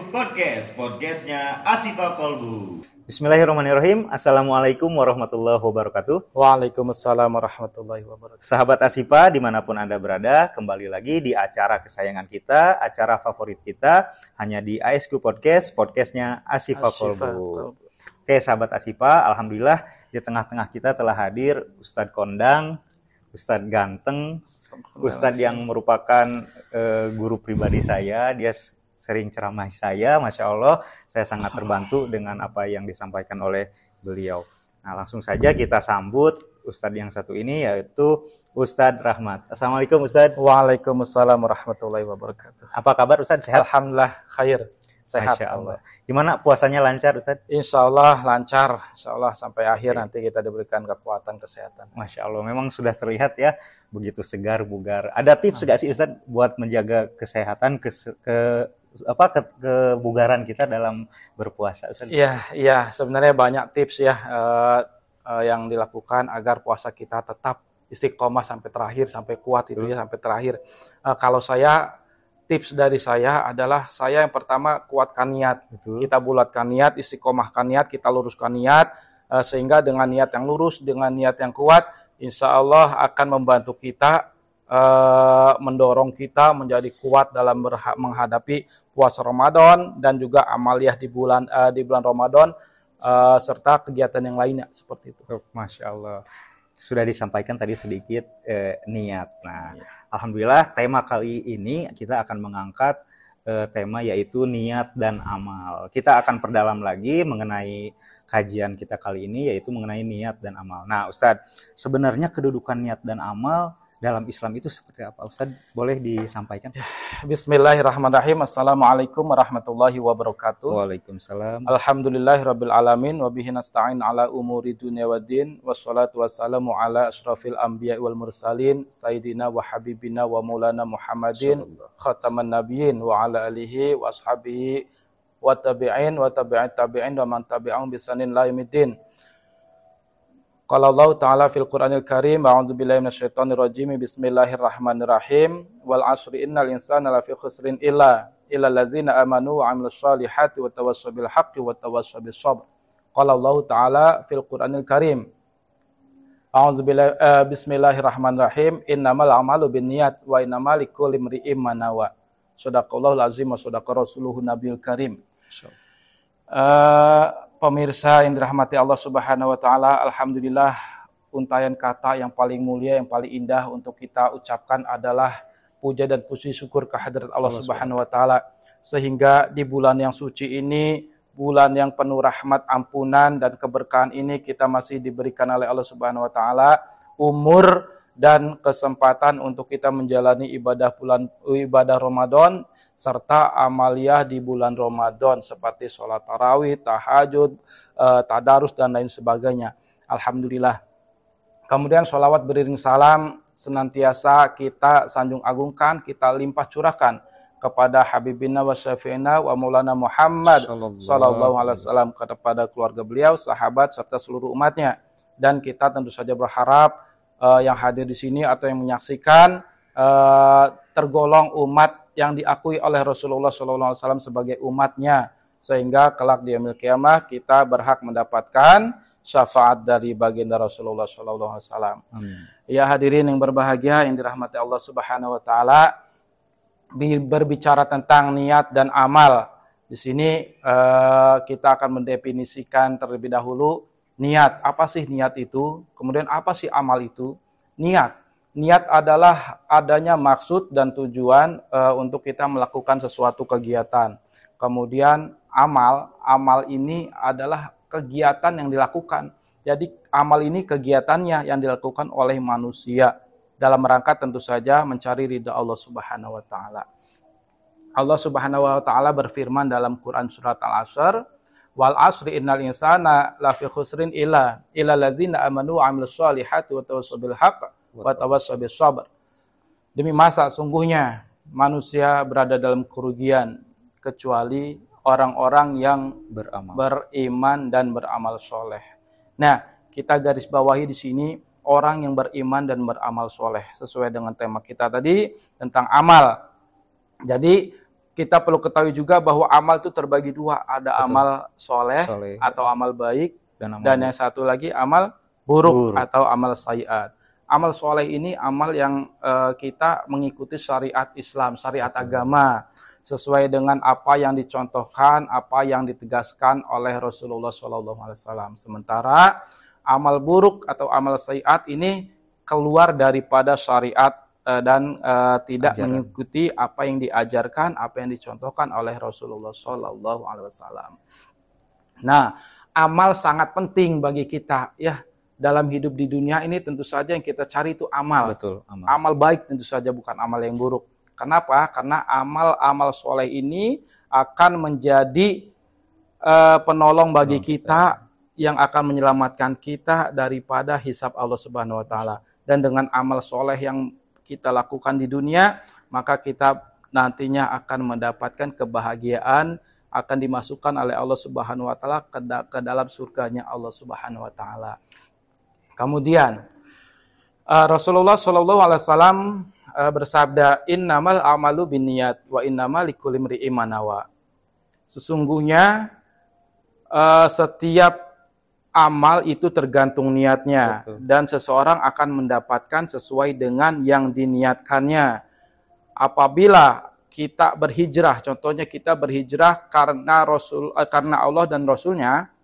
Podcast, podcastnya Asifa Kolbu. Bismillahirrahmanirrahim. Assalamualaikum warahmatullahi wabarakatuh. Waalaikumsalam warahmatullahi wabarakatuh. Sahabat Asifa dimanapun Anda berada, kembali lagi di acara kesayangan kita, acara favorit kita, hanya di ASQ Podcast, podcastnya Asifa Kolbu. Oke sahabat Asifa, alhamdulillah di tengah-tengah kita telah hadir Ustadz Kondang, Ustadz Ganteng, Ustadz yang merupakan guru pribadi saya. Dia sering ceramah saya, Masya Allah, saya sangat terbantu dengan apa yang disampaikan oleh beliau. Nah, langsung saja kita sambut Ustadz yang satu ini, yaitu Ustadz Rahmat. Assalamualaikum Ustadz. Waalaikumsalam warahmatullahi wabarakatuh. Apa kabar Ustadz? Sehat? Alhamdulillah, khair. Sehat. Masya Allah. Gimana puasanya lancar Ustadz? Insya Allah lancar. Insya Allah sampai akhir nanti kita diberikan kekuatan kesehatan. Masya Allah, memang sudah terlihat ya, begitu segar, bugar. Ada tips nggak sih Ustadz buat menjaga kesehatan, kebugaran kita dalam berpuasa Ustaz? Iya, sebenarnya banyak tips ya yang dilakukan agar puasa kita tetap istiqomah sampai terakhir, sampai kuat itu ya, sampai terakhir. Kalau tips dari saya adalah saya yang pertama kuatkan niat. Betul. Kita bulatkan niat, istiqomahkan niat, kita luruskan niat, sehingga dengan niat yang lurus, dengan niat yang kuat, insya Allah akan membantu kita, mendorong kita menjadi kuat dalam menghadapi puasa Ramadan dan juga amaliyah di bulan Ramadan serta kegiatan yang lainnya seperti itu. Masya Allah. Sudah disampaikan tadi sedikit niat. Nah, alhamdulillah tema kali ini kita akan mengangkat tema yaitu niat dan amal. Kita akan perdalam lagi mengenai kajian kita kali ini yaitu mengenai niat dan amal. Nah, Ustadz, sebenarnya kedudukan niat dan amal dalam Islam itu seperti apa? Ustaz, boleh disampaikan? Bismillahirrahmanirrahim. Assalamualaikum warahmatullahi wabarakatuh. Waalaikumsalam. Alhamdulillahirabbil alamin wa bihi nasta'in ala umuri dunya waddin wassalatu wassalamu ala asyrafil anbiya'i wal mursalin sayyidina wa habibina wa maulana Muhammadin khataman nabiyyin wa ala alihi wa ashabihi wa tabi'in wa tabi'at tabi'in wa man tabi'ahum bi ihsanin ila yaumiddin. Qala Allah Ta'ala fil Qur'anil Karim, a'udzu billahi minasyaitonir rajim, bismillahirrahmanirrahim, wal 'ashri innal insana lafi khusrin illa alladzina amanu wa 'amilus solihati wa tawassaw bil haqqi wa tawassaw bis sabr. Qala Allah Ta'ala fil Qur'anil Karim, a'udzu billahi bismillahirrahmanirrahim, innamal a'malu binniyat wa innamal likulli imri'in ma nawa. Shadaqallahul azim wa shadaqa rasuluhun nabiyul karim. Pemirsa yang dirahmati Allah Subhanahu wa taala, alhamdulillah untayan kata yang paling mulia, yang paling indah untuk kita ucapkan adalah puja dan puji syukur kehadirat Allah Subhanahu wa taala, sehingga di bulan yang suci ini, bulan yang penuh rahmat, ampunan dan keberkahan ini, kita masih diberikan oleh Allah Subhanahu wa taala umur dan kesempatan untuk kita menjalani ibadah Ramadan serta amaliyah di bulan Ramadan seperti sholat tarawih, tahajud, tadarus dan lain sebagainya. Alhamdulillah. Kemudian sholawat beriring salam senantiasa kita sanjung agungkan, kita limpah curahkan kepada Habibina wa Syafi'ina wa Maulana Muhammad sallallahu alaihi wasallam, kepada keluarga beliau, sahabat serta seluruh umatnya. Dan kita tentu saja berharap yang hadir di sini atau yang menyaksikan tergolong umat yang diakui oleh Rasulullah SAW sebagai umatnya, sehingga kelak di yaumil qiyamah kita berhak mendapatkan syafaat dari baginda Rasulullah SAW. Ya hadirin yang berbahagia yang dirahmati Allah Subhanahu Wa Taala, berbicara tentang niat dan amal. Di sini kita akan mendefinisikan terlebih dahulu niat. Apa sih niat itu? Kemudian apa sih amal itu? Niat adalah adanya maksud dan tujuan untuk kita melakukan sesuatu kegiatan. Kemudian amal ini adalah kegiatan yang dilakukan. Jadi amal ini kegiatannya yang dilakukan oleh manusia dalam rangka tentu saja mencari ridha Allah Subhanahu wa taala. Allah Subhanahu wa taala berfirman dalam Quran surat Al-Asr, wal 'ashri innal insana lafi khusrin illa alladzina amanu wa 'amilus solihati wa tawassaw bil haqq wa tawassaw bis sabr. Demi masa sungguhnya manusia berada dalam kerugian kecuali orang-orang yang beriman dan beramal soleh. Nah, kita garis bawahi di sini orang yang beriman dan beramal soleh sesuai dengan tema kita tadi tentang amal. Jadi kita perlu ketahui juga bahwa amal itu terbagi dua. Ada Betul. amal soleh atau amal baik, dan yang satu lagi amal buruk atau amal sayyiat. Amal soleh ini amal yang kita mengikuti syariat Islam, syariat agama, sesuai dengan apa yang dicontohkan, apa yang ditegaskan oleh Rasulullah SAW. Sementara amal buruk atau amal sayyiat ini keluar daripada syariat dan tidak mengikuti apa yang diajarkan, apa yang dicontohkan oleh Rasulullah SAW. Nah, amal sangat penting bagi kita, ya. Dalam hidup di dunia ini tentu saja yang kita cari itu amal. Betul, amal baik tentu saja, bukan amal yang buruk. Kenapa? Karena amal-amal soleh ini akan menjadi penolong bagi kita, yang akan menyelamatkan kita daripada hisab Allah Subhanahu wa taala. Dan dengan amal soleh yang kita lakukan di dunia, maka kita nantinya akan mendapatkan kebahagiaan, akan dimasukkan oleh Allah Subhanahu wa taala ke dalam surganya Allah Subhanahu wa taala. Kemudian Rasulullah SAW bersabda, innamal amalu binniyat wa innamal likulli imri'in ma nawa. Sesungguhnya setiap amal itu tergantung niatnya. Betul. Dan seseorang akan mendapatkan sesuai dengan yang diniatkannya. Apabila kita berhijrah, contohnya kita berhijrah karena Allah dan Rasulnya,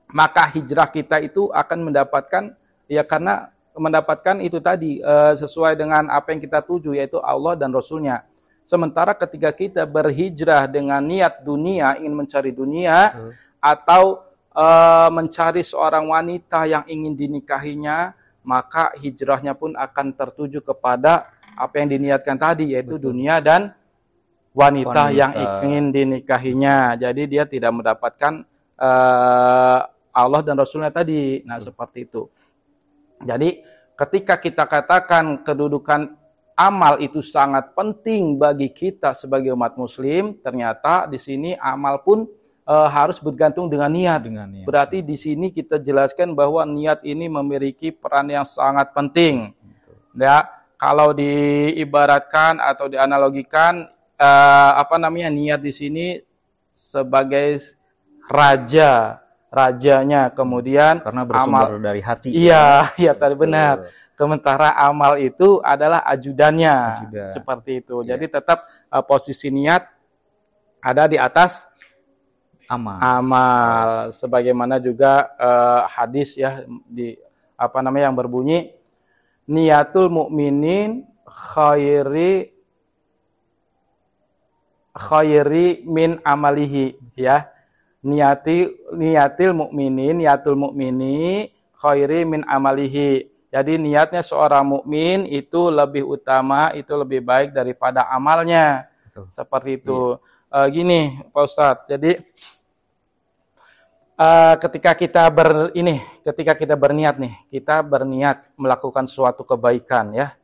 maka hijrah kita itu akan mendapatkan, ya karena mendapatkan itu tadi sesuai dengan apa yang kita tuju, yaitu Allah dan Rasulnya. Sementara ketika kita berhijrah dengan niat dunia, ingin mencari dunia, atau mencari seorang wanita yang ingin dinikahinya, maka hijrahnya pun akan tertuju kepada apa yang diniatkan tadi, yaitu dunia dan wanita yang ingin dinikahinya. Jadi dia tidak mendapatkan Allah dan Rasulnya tadi. Nah, seperti itu. Jadi ketika kita katakan kedudukan amal itu sangat penting bagi kita sebagai umat muslim, ternyata di sini amal pun harus bergantung dengan niat. Berarti di sini kita jelaskan bahwa niat ini memiliki peran yang sangat penting. Ya, kalau diibaratkan atau dianalogikan niat di sini sebagai rajanya, kemudian karena bersumber dari hati. Iya, tadi benar. Sementara amal itu adalah ajudannya. Seperti itu. Jadi tetap posisi niat ada di atas amal. Sebagaimana juga hadis ya yang berbunyi, niatul mukminin khairi min amalihi, ya. Niatul mukmini khairi min amalihi. Jadi niatnya seorang mukmin itu lebih utama, itu lebih baik daripada amalnya. Betul. Seperti itu. Iya. Gini, Pak Ustadz. Jadi ketika kita berniat nih, kita berniat melakukan suatu kebaikan, ya.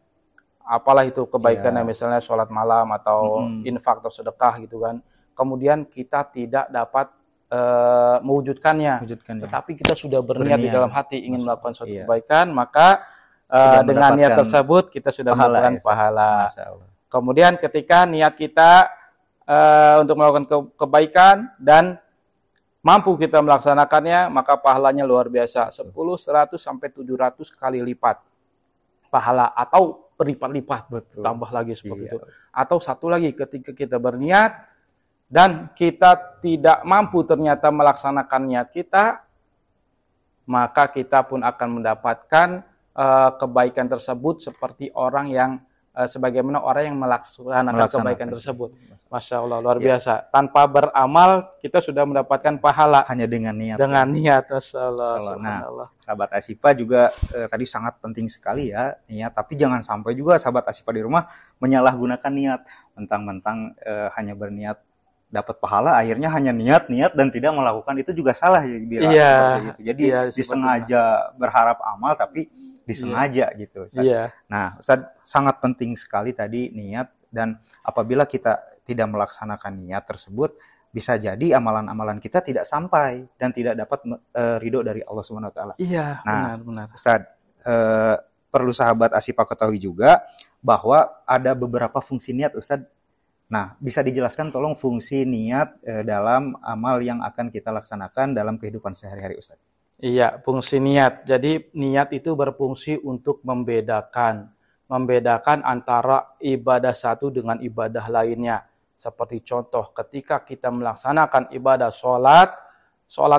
Apalah itu kebaikannya, misalnya sholat malam atau infak atau sedekah gitu kan. Kemudian kita tidak dapat mewujudkannya, tetapi kita sudah berniat di dalam hati ingin melakukan suatu kebaikan, maka dengan niat tersebut kita sudah mendapatkan pahala. Kemudian ketika niat kita untuk melakukan kebaikan dan mampu kita melaksanakannya, maka pahalanya luar biasa, 10, 100 sampai 700 kali lipat pahala atau berlipat-lipat. Tambah lagi seperti itu. Atau satu lagi, ketika kita berniat dan kita tidak mampu ternyata melaksanakan niat kita, maka kita pun akan mendapatkan kebaikan tersebut seperti orang yang sebagaimana orang yang melaksanakan kebaikan tersebut. Masya Allah, luar biasa. Tanpa beramal kita sudah mendapatkan pahala hanya dengan niat. Dengan niat. Masya Allah. Nah, sahabat Asyifa juga tadi sangat penting sekali ya niat. Tapi jangan sampai juga sahabat Asyifa di rumah menyalahgunakan niat, mentang-mentang hanya berniat dapat pahala, akhirnya hanya niat dan tidak melakukan, itu juga salah ya. Seperti itu. Jadi disengaja berharap amal tapi disengaja gitu. Ustaz. Nah, Ustaz, sangat penting sekali tadi niat, dan apabila kita tidak melaksanakan niat tersebut, bisa jadi amalan-amalan kita tidak sampai dan tidak dapat ridho dari Allah Subhanahu wa taala. Iya, nah, benar. Ustaz, perlu sahabat Asyifa ketahui juga bahwa ada beberapa fungsi niat, Ustaz, Nah, bisa dijelaskan tolong fungsi niat dalam amal yang akan kita laksanakan dalam kehidupan sehari-hari, Ustaz? Iya, fungsi niat. Jadi niat itu berfungsi untuk membedakan antara ibadah satu dengan ibadah lainnya. Seperti contoh, ketika kita melaksanakan ibadah sholat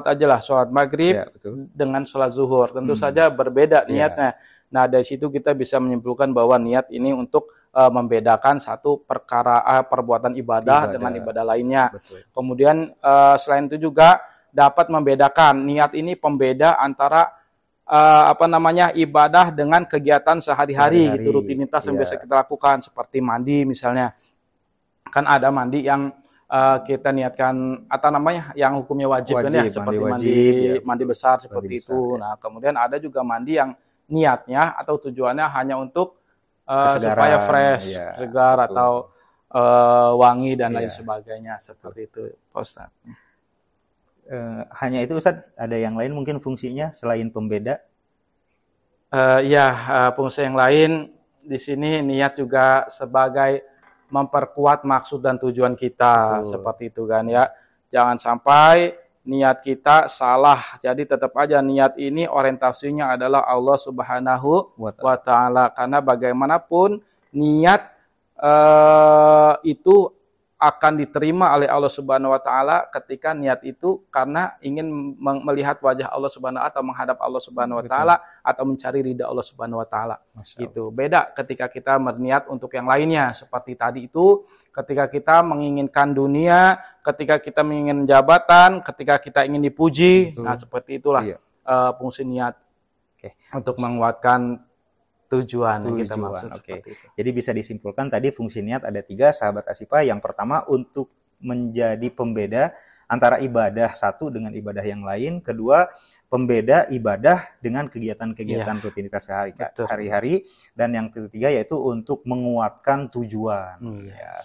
aja lah, sholat maghrib Ya, betul. dengan sholat zuhur. Tentu saja berbeda niatnya. Nah, dari situ kita bisa menyimpulkan bahwa niat ini untuk membedakan satu perbuatan ibadah dengan ibadah lainnya. Betul. Kemudian selain itu juga dapat membedakan, niat ini pembeda antara ibadah dengan kegiatan sehari-hari gitu, rutinitas yang biasa kita lakukan seperti mandi misalnya. Kan ada mandi yang kita niatkan yang hukumnya wajib kan ya, seperti mandi besar seperti itu. Nah, kemudian ada juga mandi yang niatnya atau tujuannya hanya untuk supaya fresh, segar, betul, atau wangi dan lain sebagainya seperti itu, Pak Ustaz. Hanya itu, Ustaz? Ada yang lain mungkin fungsinya selain pembeda? Fungsi yang lain di sini niat juga sebagai memperkuat maksud dan tujuan kita. Betul. Seperti itu kan ya. Jangan sampai niat kita salah. Jadi tetap aja niat ini orientasinya adalah Allah Subhanahu wa Ta'ala. Karena bagaimanapun niat itu akan diterima oleh Allah Subhanahu wa Ta'ala ketika niat itu karena ingin melihat wajah Allah Subhanahu wa Ta'ala atau menghadap Allah Subhanahu wa Ta'ala atau mencari ridha Allah Subhanahu wa Ta'ala. Gitu. Beda ketika kita berniat untuk yang lainnya seperti tadi itu, ketika kita menginginkan dunia, ketika kita menginginkan jabatan, ketika kita ingin dipuji. Betul. Nah, seperti itulah fungsi niat untuk menguatkan tujuan. Kita maksud seperti itu. Jadi bisa disimpulkan tadi fungsi niat ada 3, sahabat Asyifa. Yang pertama untuk menjadi pembeda antara ibadah satu dengan ibadah yang lain. Kedua, pembeda ibadah dengan kegiatan-kegiatan rutinitas sehari-hari. Dan yang ketiga yaitu untuk menguatkan tujuan.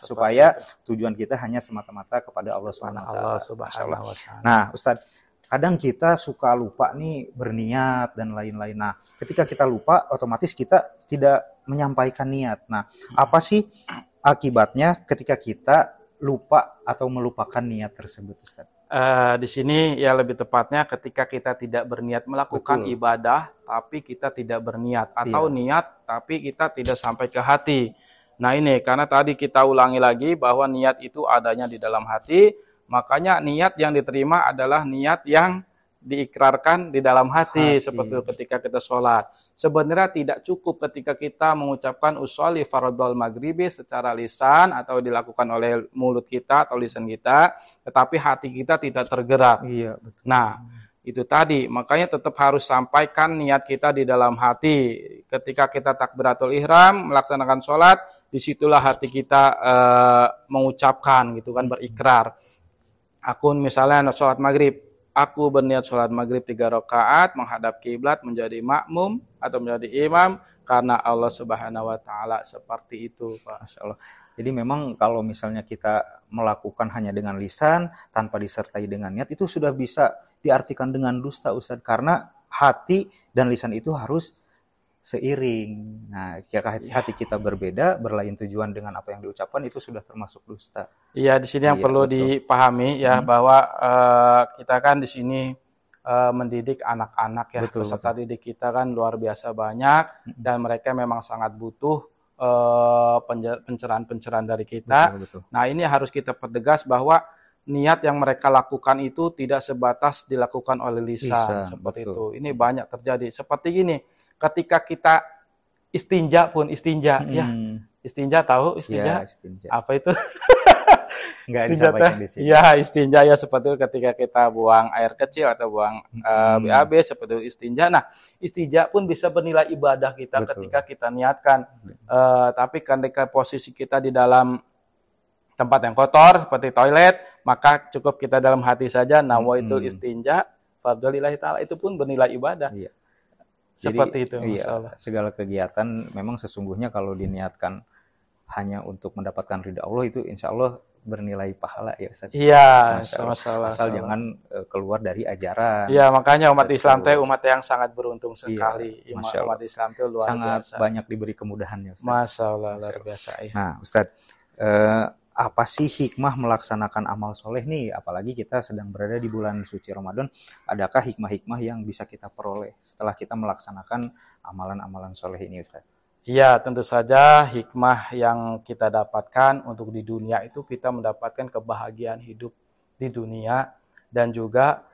Supaya tujuan kita hanya semata-mata kepada Allah Subhanahu wa Ta'ala. Nah, Ustadz, kadang kita suka lupa nih berniat dan lain-lain. Nah, ketika kita lupa, otomatis kita tidak menyampaikan niat. Nah, apa sih akibatnya ketika kita lupa atau melupakan niat tersebut, Ustaz? Di sini ya lebih tepatnya ketika kita tidak berniat melakukan ibadah, tapi kita tidak berniat. Atau niat, tapi kita tidak sampai ke hati. Nah ini, karena tadi kita ulangi lagi bahwa niat itu adanya di dalam hati. Makanya niat yang diterima adalah niat yang diikrarkan di dalam hati. Seperti ketika kita sholat. Sebenarnya tidak cukup ketika kita mengucapkan usolli fardhol maghribi secara lisan atau dilakukan oleh mulut kita atau lisan kita, tetapi hati kita tidak tergerak. Iya, betul. Nah, itu tadi. Makanya tetap harus sampaikan niat kita di dalam hati. Ketika kita takbiratul ihram, melaksanakan sholat, disitulah hati kita mengucapkan gitu kan, berikrar. Aku misalnya sholat maghrib, aku berniat sholat maghrib 3 rakaat, menghadap kiblat, menjadi makmum atau menjadi imam karena Allah Subhanahu wa Ta'ala, seperti itu, Pak. Masya Allah. Jadi memang kalau misalnya kita melakukan hanya dengan lisan tanpa disertai dengan niat, itu sudah bisa diartikan dengan dusta, Ustadz, karena hati dan lisan itu harus seiring. Nah, jika hati kita berbeda, berlain tujuan dengan apa yang diucapkan, itu sudah termasuk dusta. Iya, di sini yang perlu dipahami ya, bahwa kita kan di sini mendidik anak-anak ya, peserta didik kita kan luar biasa banyak dan mereka memang sangat butuh pencerahan-pencerahan dari kita. Betul. Nah, ini harus kita pertegas bahwa niat yang mereka lakukan itu tidak sebatas dilakukan oleh lisan seperti itu. Ini banyak terjadi. Seperti gini, ketika kita istinja pun ya. Istinja tahu istinja? Ya, istinja. Apa itu? Enggak disampaikan di sini. Ya, istinja ya seperti itu ketika kita buang air kecil atau buang BAB seperti itu istinja. Nah, istinja pun bisa bernilai ibadah kita ketika kita niatkan. Tapi ketika posisi kita di dalam tempat yang kotor seperti toilet, maka cukup kita dalam hati saja nawaitul istinja fardholillahi ta'ala, itu pun bernilai ibadah. Iya. Seperti itu. Iya, segala kegiatan memang sesungguhnya kalau diniatkan hanya untuk mendapatkan ridha Allah, itu insya Allah bernilai pahala ya Ustaz. Iya, asal jangan keluar dari ajaran. Iya, makanya umat Islam teh umat yang sangat beruntung sekali. Iya, umat Islam itu luar sangat biasa. Banyak diberi kemudahan ya Ustaz. Masya Allah, luar biasa. Nah, Ustaz, apa sih hikmah melaksanakan amal soleh nih? Apalagi kita sedang berada di bulan suci Ramadan. Adakah hikmah-hikmah yang bisa kita peroleh setelah kita melaksanakan amalan-amalan soleh ini, Ustaz? Iya, tentu saja hikmah yang kita dapatkan untuk di dunia itu kita mendapatkan kebahagiaan hidup di dunia dan juga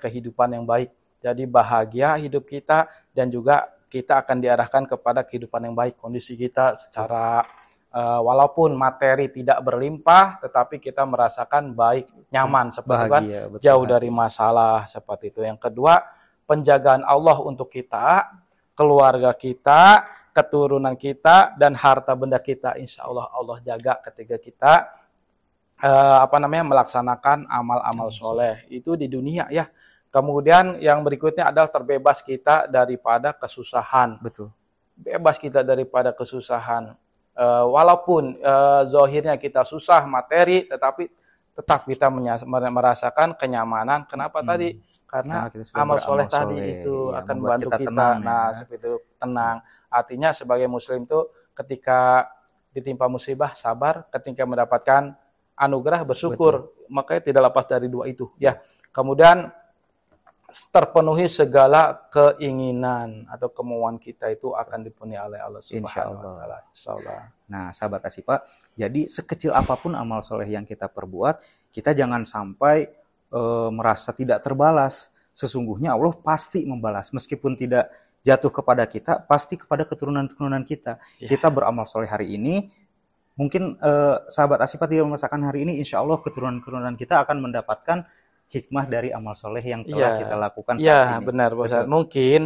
kehidupan yang baik. Jadi bahagia hidup kita dan juga kita akan diarahkan kepada kehidupan yang baik. Kondisi kita secara walaupun materi tidak berlimpah, tetapi kita merasakan baik, nyaman, seperti kan, jauh dari masalah, seperti itu. Yang kedua, penjagaan Allah untuk kita, keluarga kita, keturunan kita, dan harta benda kita. Insya Allah Allah jaga ketika kita melaksanakan amal-amal soleh. Itu di dunia ya. Kemudian yang berikutnya adalah terbebas kita daripada kesusahan. Betul. Bebas kita daripada kesusahan. Walaupun zahirnya kita susah materi, tetapi tetap kita merasakan kenyamanan. Kenapa tadi? Karena amal soleh tadi itu ya, akan membantu kita. Tenang, seperti itu, tenang. Artinya sebagai muslim itu ketika ditimpa musibah sabar, ketika mendapatkan anugerah bersyukur. Betul. Makanya tidak lepas dari dua itu. Ya. Kemudian terpenuhi segala keinginan atau kemauan kita itu akan dipenuhi oleh Allah Subhanahu wa taala. Insyaallah. Nah, sahabat Asyifa, jadi sekecil apapun amal soleh yang kita perbuat, kita jangan sampai merasa tidak terbalas. Sesungguhnya Allah pasti membalas, meskipun tidak jatuh kepada kita, pasti kepada keturunan-keturunan kita. Yeah. Kita beramal soleh hari ini, mungkin sahabat Asyifa tidak merasakan hari ini, insya Allah keturunan-keturunan kita akan mendapatkan hikmah dari amal soleh yang telah kita lakukan saat ini. Iya, benar, Ustaz.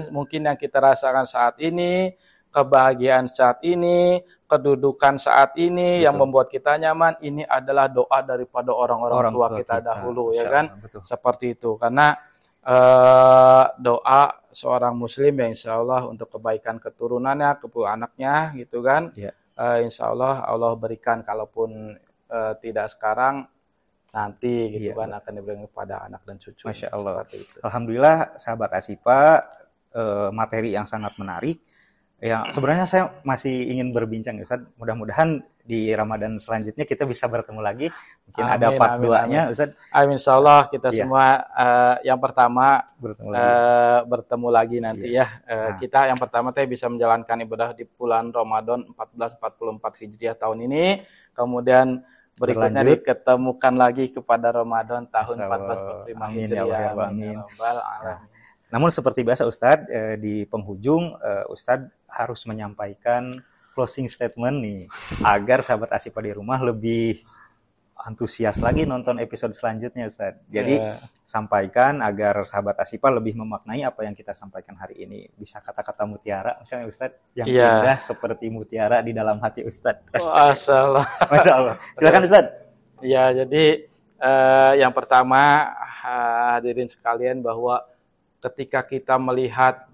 Mungkin yang kita rasakan saat ini, kebahagiaan saat ini, kedudukan saat ini, yang membuat kita nyaman, ini adalah doa daripada orang-orang tua kita dahulu, ya kan? Betul. Seperti itu. Karena doa seorang muslim ya insya Allah untuk kebaikan keturunannya, anaknya gitu kan. Yeah. Insya Allah Allah berikan, kalaupun tidak sekarang, nanti gitu kan akan diberikan kepada anak dan cucu. Masya Allah. Alhamdulillah sahabat Asyifa, materi yang sangat menarik. Ya, sebenarnya saya masih ingin berbincang Ustaz. Mudah-mudahan di Ramadan selanjutnya kita bisa bertemu lagi. Mungkin ada part 2-nya Ustaz. Amin, insyaallah kita semua yang pertama bertemu lagi nanti ya. Kita yang pertama bisa menjalankan ibadah di bulan Ramadan 1444 Hijriah tahun ini. Kemudian berikutnya diketemukan lagi kepada Ramadan tahun 1445 Hijriah. Amin. Namun seperti biasa Ustadz, di penghujung Ustadz harus menyampaikan closing statement nih, agar sahabat Asyifa di rumah lebih antusias lagi nonton episode selanjutnya Ustadz. Jadi sampaikan agar sahabat Asyifa lebih memaknai apa yang kita sampaikan hari ini. Bisa kata-kata mutiara misalnya Ustadz, yang indah seperti mutiara di dalam hati Ustadz. Masya Allah. Masya Allah. Silakan Ustadz. Ya, jadi yang pertama hadirin sekalian, bahwa ketika kita melihat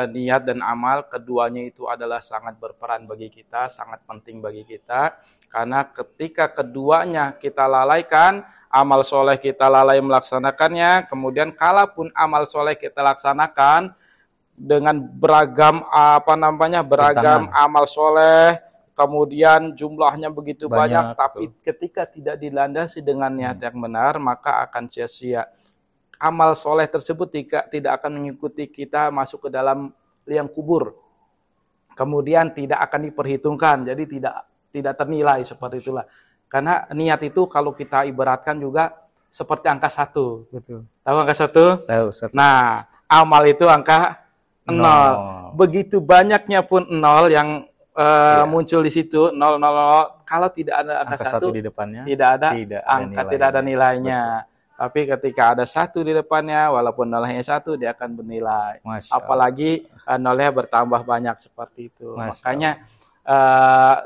niat dan amal, keduanya itu adalah sangat berperan bagi kita, sangat penting bagi kita. Karena ketika keduanya kita lalaikan, amal soleh kita lalai melaksanakannya, kemudian kalaupun amal soleh kita laksanakan dengan beragam amal soleh, kemudian jumlahnya begitu banyak tapi ketika tidak dilandasi dengan niat yang benar, maka akan sia-sia. Amal soleh tersebut tidak akan mengikuti kita masuk ke dalam liang kubur. Kemudian tidak akan diperhitungkan, jadi tidak ternilai, seperti itulah. Karena niat itu kalau kita ibaratkan juga seperti angka 1. Betul. Tahu angka 1? Tahu. Nah, amal itu angka 0. Begitu banyaknya pun 0 yang muncul di situ, 000. Kalau tidak ada angka 1 di depannya, tidak ada nilainya. Betul. Tapi ketika ada 1 di depannya, walaupun nolnya 1, dia akan bernilai. Apalagi nolnya bertambah banyak, seperti itu. Makanya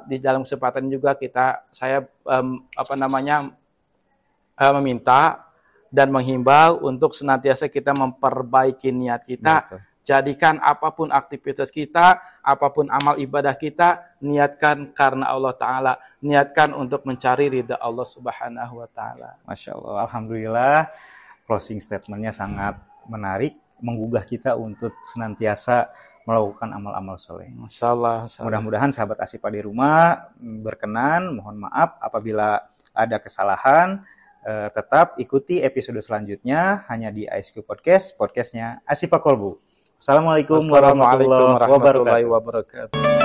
di dalam kesempatan juga saya meminta dan menghimbau untuk senantiasa kita memperbaiki niat kita. Betul. Jadikan apapun aktivitas kita, apapun amal ibadah kita, niatkan karena Allah Ta'ala. Niatkan untuk mencari ridha Allah Subhanahu wa Ta'ala. Masya Allah, alhamdulillah. Closing statement-nya sangat menarik, menggugah kita untuk senantiasa melakukan amal-amal soleh. Masya Allah. Mudah-mudahan sahabat Asyifa di rumah berkenan, mohon maaf apabila ada kesalahan. Tetap ikuti episode selanjutnya hanya di ASQ Podcast, podcastnya Asyifa Kolbu. Assalamualaikum warahmatullahi wabarakatuh.